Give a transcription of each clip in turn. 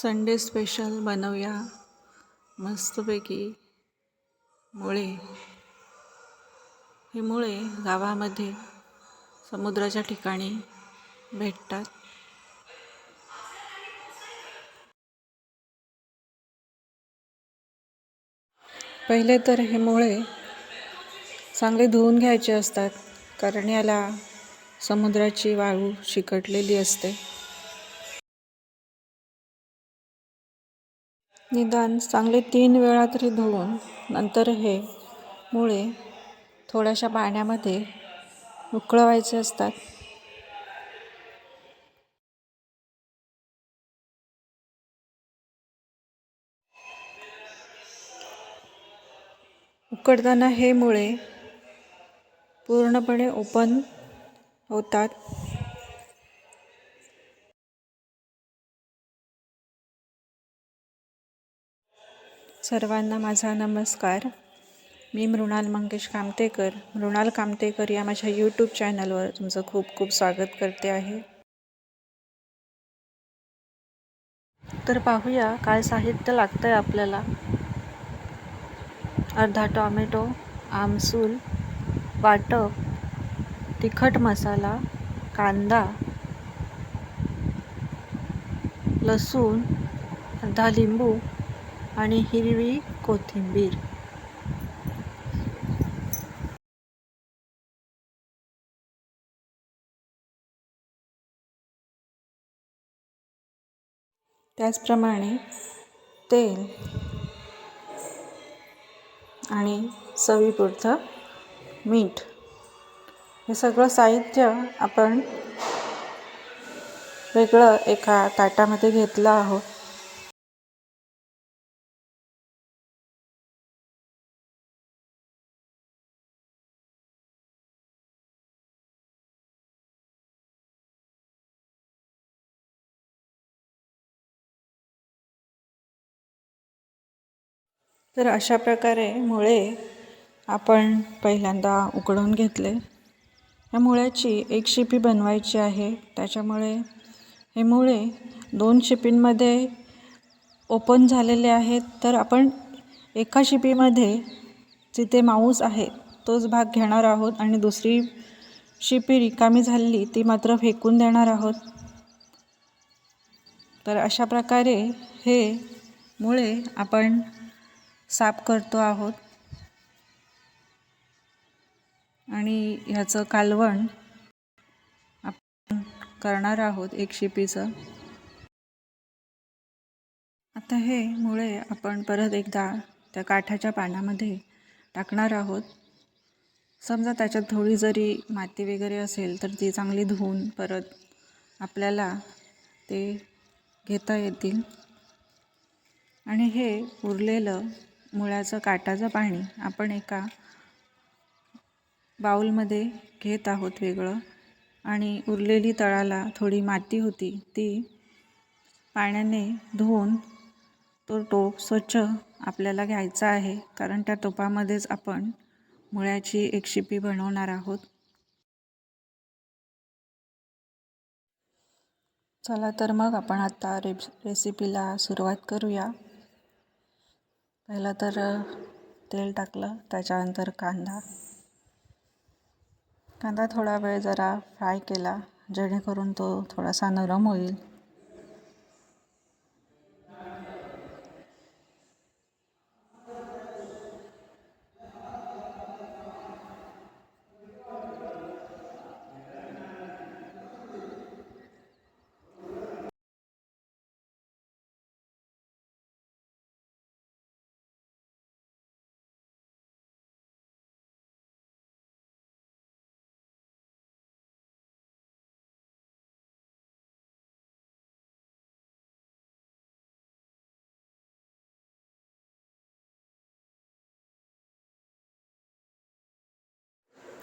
Sunday special बनवूया मस्तपैकी मुळे. हे मुळे गावामध्ये समुद्राच्या ठिकाणी भेटतात. पहिले तर हे मुळे चांगले धुवून घ्यायचे असतात, कारण याला समुद्राची वाळू चिकटलेली असते. निदान चांगले 3 वेळा तरी धुवून नंतर हे मुळे थोड्याशा पाण्यामध्ये उकळवायचे असतात. उकडताना हे मुळे पूर्णपणे ओपन होतात. सर्वांना माझा नमस्कार. मी मृणाल मंगेश कामतेकर. मृणाल कामतेकर या माझ्या यूट्यूब चॅनलवर तुमचं खूप खूप स्वागत करते आहे. तर पाहूया काय साहित्य लागतं आहे आपल्याला. अर्धा टॉमॅटो, आमसूल, वाटप, तिखट मसाला, कांदा, लसूण, अर्धा लिंबू आणि हिरवी कोथिंबीर. त्याचप्रमाणे तेल आणि चवीपुरतं मीठ. हे सगळं साहित्य आपण वेगळं एका ताटामध्ये घेतलं आहोत. तर अशा प्रकारे मुळे आपण पहिल्यांदा उकडवून घेतले. या मुळ्याची एक शिपी बनवायची आहे, त्याच्यामुळे हे मुळे 2 शिपींमध्ये ओपन झालेले आहेत. तर आपण एका शिपीमध्ये जिथे माऊस आहे तोच भाग घेणार आहोत आणि दुसरी शिपी रिकामी झालेली ती मात्र फेकून देणार आहोत. तर अशा प्रकारे हे मुळे आपण साफ करतो आहोत आणि ह्याचं कालवण आपण करणार आहोत एक शिपीचं. आता हे मुळे आपण परत एकदा त्या काठाच्या पाण्यामध्ये टाकणार आहोत. समजा त्याच्यात थोडी जरी माती वगैरे असेल तर ती चांगली धुवून परत आपल्याला ते घेता येतील. आणि हे उरलेलं मुळ्याचं काटाचं पाणी आपण एका बाऊलमध्ये घेत आहोत वेगळं. आणि उरलेली तळाला थोडी माती होती ती पाण्याने धुवून तो टोप स्वच्छ आपल्याला घ्यायचा आहे, कारण त्या टोपामध्येच आपण मुळ्याची एक शिपी बनवणार आहोत. चला तर मग आपण आता रेसिपीला सुरुवात करूया. पहिलं तर तेल टाकलं, त्याच्यानंतर कांदा थोडा वेळ जरा फ्राय केला, जेणेकरून तो थोडासा नरम होईल.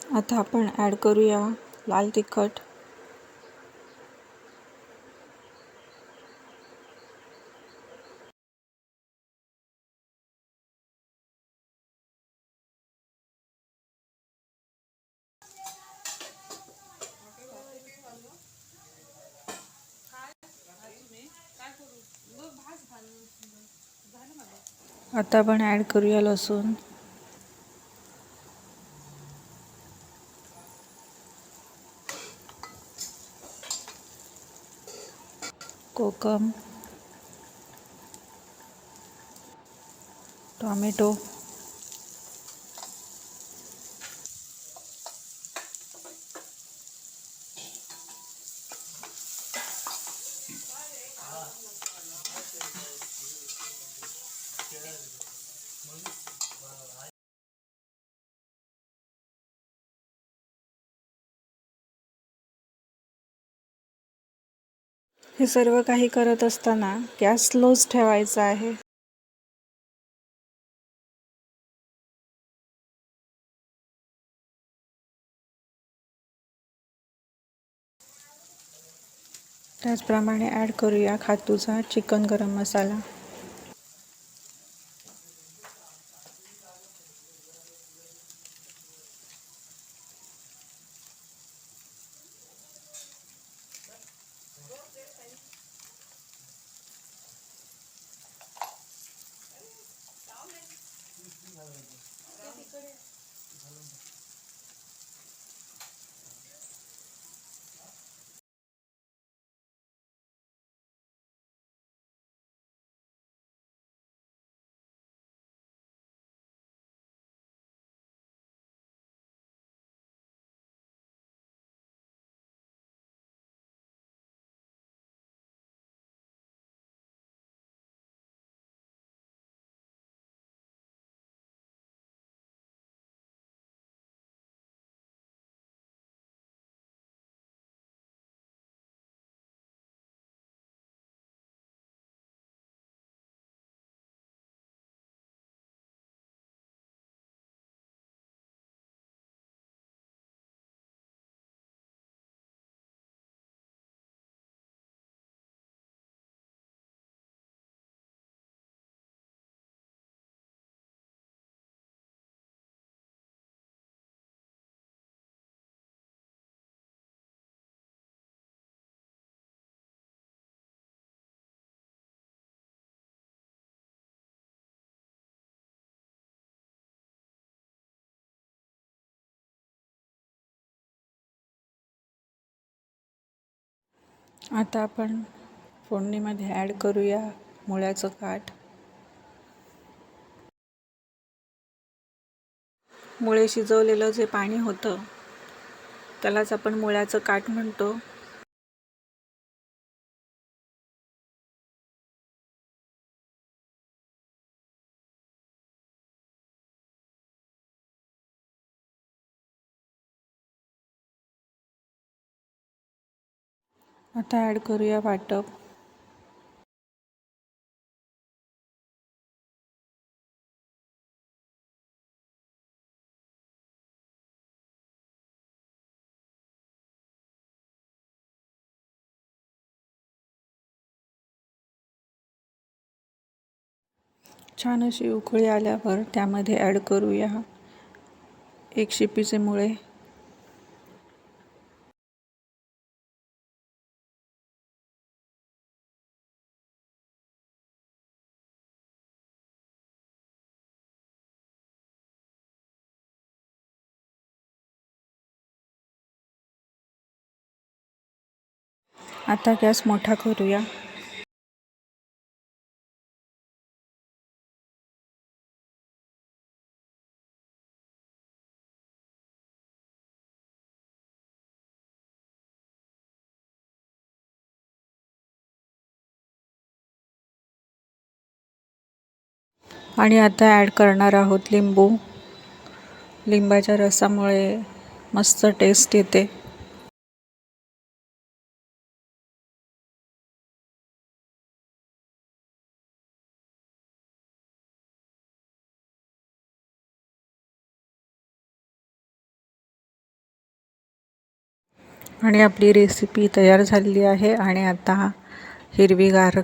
आता आपण ॲड करूया लाल तिखट. आता आपण ॲड करूया लसूण, कोकम, टॉमॅटो, हे सर्व काही करत असताना गॅस स्लोच ठेवायचा आहे. त्याचप्रमाणे ॲड करूया खातूचा चिकन गरम मसाला. आता आपण फोडणीमध्ये ॲड करूया मुळ्याचं काठ. मुळे शिजवलेलं जे पाणी होतं त्यालाच आपण मुळ्याचं काठ म्हणतो. आता ॲड करूया वाटप. छान अशी उकळी आल्यावर त्यामध्ये ॲड करूया 1 शिपीचे मुळे. आता गॅस मोठा करूया. आणि आता ॲड करणार आहोत लिंबू. लिंबाच्या रसामुळे मस्त टेस्ट येते. आणि आपली रेसिपी तयार झालेली आहे. आणि आता हिरवीगार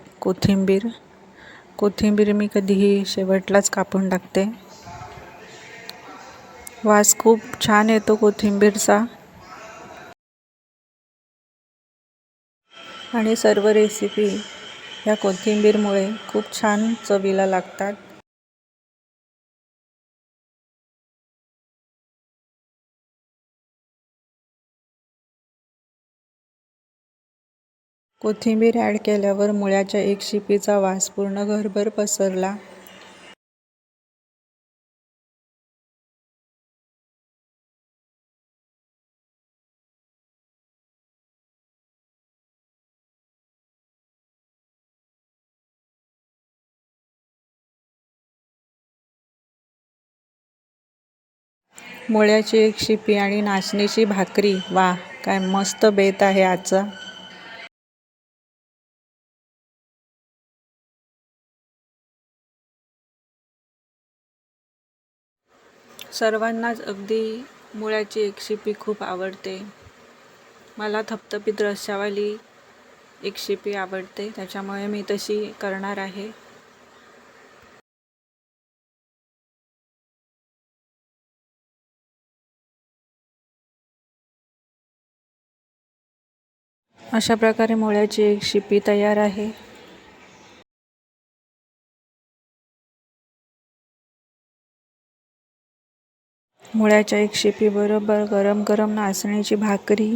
कोथिंबीर मी कधीही शेवटलाच कापून टाकते. वास खूप छान येतो कोथिंबीरचा. आणि सर्व रेसिपी ह्या कोथिंबीरमुळे खूप छान चवीला लागतात. कोथिंबीर ॲड केल्यावर मुळ्याच्या एक शिपीचा वास पूर्ण घरभर पसरला. मुळ्याची एक शिपी आणि नाचणीची भाकरी, वा काय मस्त बेत आहे आजचा. सर्वांनाच अगदी मुळ्याची एक शिपी खूप आवडते. मला थपथपीत रश्श्यावाली एक शिपी आवडते, त्याच्यामुळे मी तशी करणार आहे. अशा प्रकारे मुळ्याची एक शिपी तयार आहे. मुळ्याच्या एक शिपी बरोबर गरम गरम नाचणीची भाकरी.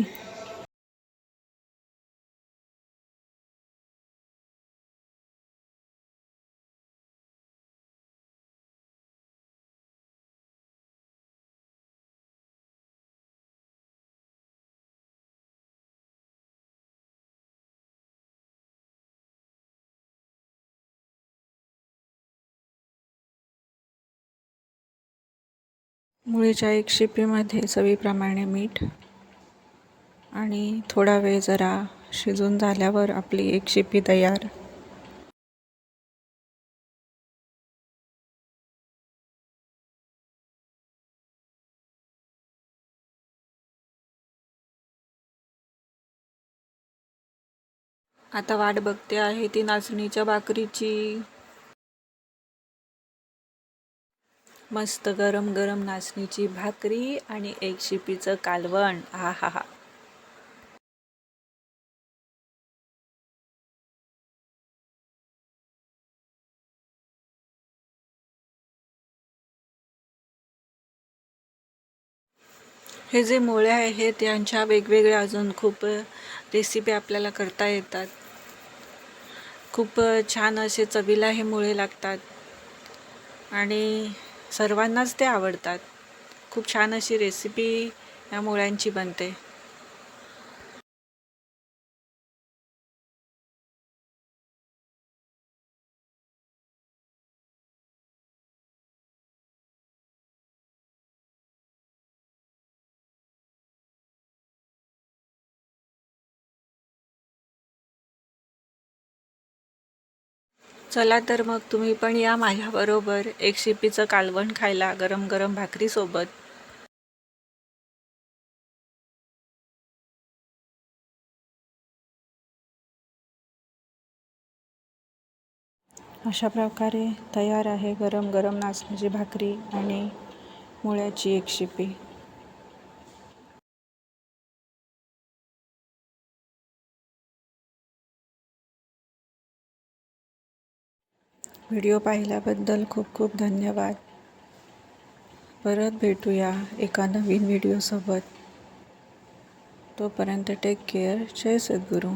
मुळीच्या एक शिपीमध्ये चवीप्रमाणे मीठ आणि थोडा वेळ जरा शिजून झाल्यावर आपली एक शिपी तयार. आता वाट बघते आहे ती नाचणीच्या भाकरीची. मस्त गरम गरम नाचणीची भाकरी आणि एक शिपीचं कालवण. हा हा हा. हे जे मुळे आहेत यांच्या वेगवेगळ्या अजून खूप रेसिपी आपल्याला करता येतात. खूप छान असे चवीला हे मुळे लागतात आणि सर्वांनाच ते आवडतात. खूप छान अशी रेसिपी या मुळ्यांची बनते. चला तर मग तुम्ही पण या माझ्याबरोबर एक शिपीचं कालवण खायला गरम गरम भाकरीसोबत. अशा प्रकारे तयार आहे गरम गरम नाचणीची भाकरी आणि मुळ्याची एक शिपी. व्हिडिओ पाहिल्याबद्दल खूप खूप धन्यवाद. परत भेटूया एका नवीन व्हिडिओसोबत. तोपर्यंत टेक केअर. जय सद्गुरू.